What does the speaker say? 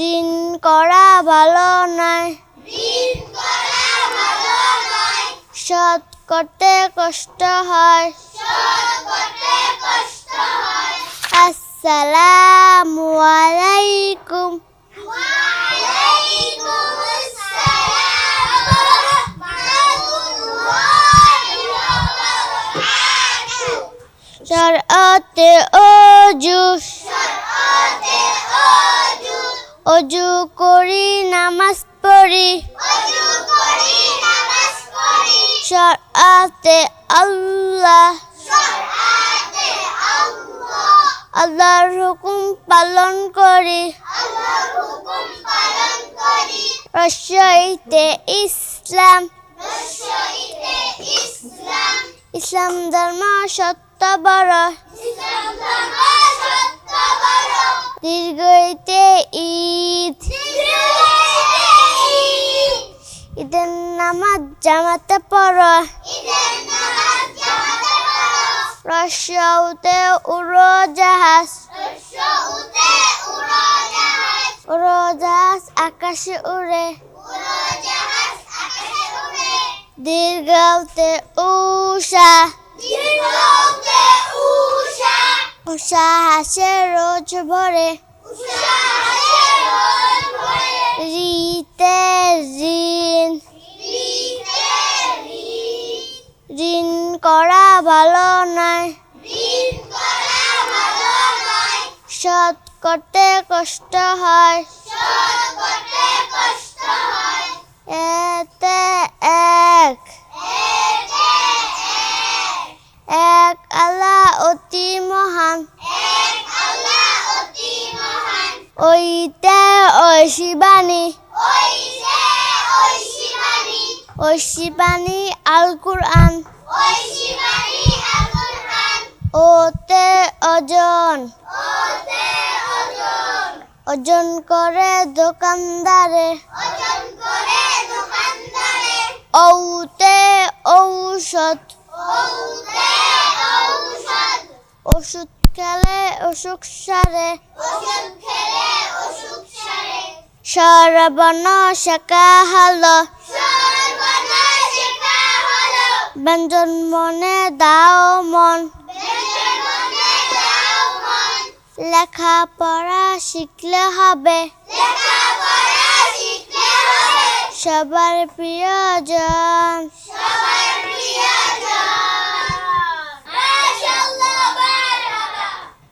ঋণ করা ভালো নয়, শোধ করতে কষ্ট হয়। আসসালামু আলাইকুম। শরআতে ওযু, অজু করি নামাজ পড়ি। শরআতে আল্লাহ, আল্লাহর হুকুম পালন করি। রসাইতে ইসলাম, ইসলাম ধর্ম সত্য বড়। দীর্ঘইতে ঈদ, ঈদের নামাজ জামাতে পড়ো। রসাউতে উড়োজাহাজ, উড়োজাহাজ আকাশে উড়ে। দীর্ঘতে উষা, উষা হাসে রোজ ভরে। রিতে ঋণ, ঋণ করা ভালো নয়, শোধ করতে কষ্ট হয়। এতে এক, এক আল্লাহ অতি মহান। ওইতে ঐশী বাণী, ঐশী বাণী আল কুরআন। ওতে ওজন, ওজন করে দোকানদারে। ঔতে ঔষধ, ওষুধ খেলে অসুখ সারে। সর্বর্ণ শেখা হলো, ব্যঞ্জন মনে দাও মন। লেখাপড়া শিখলে হবে, সবার প্রিয়জন।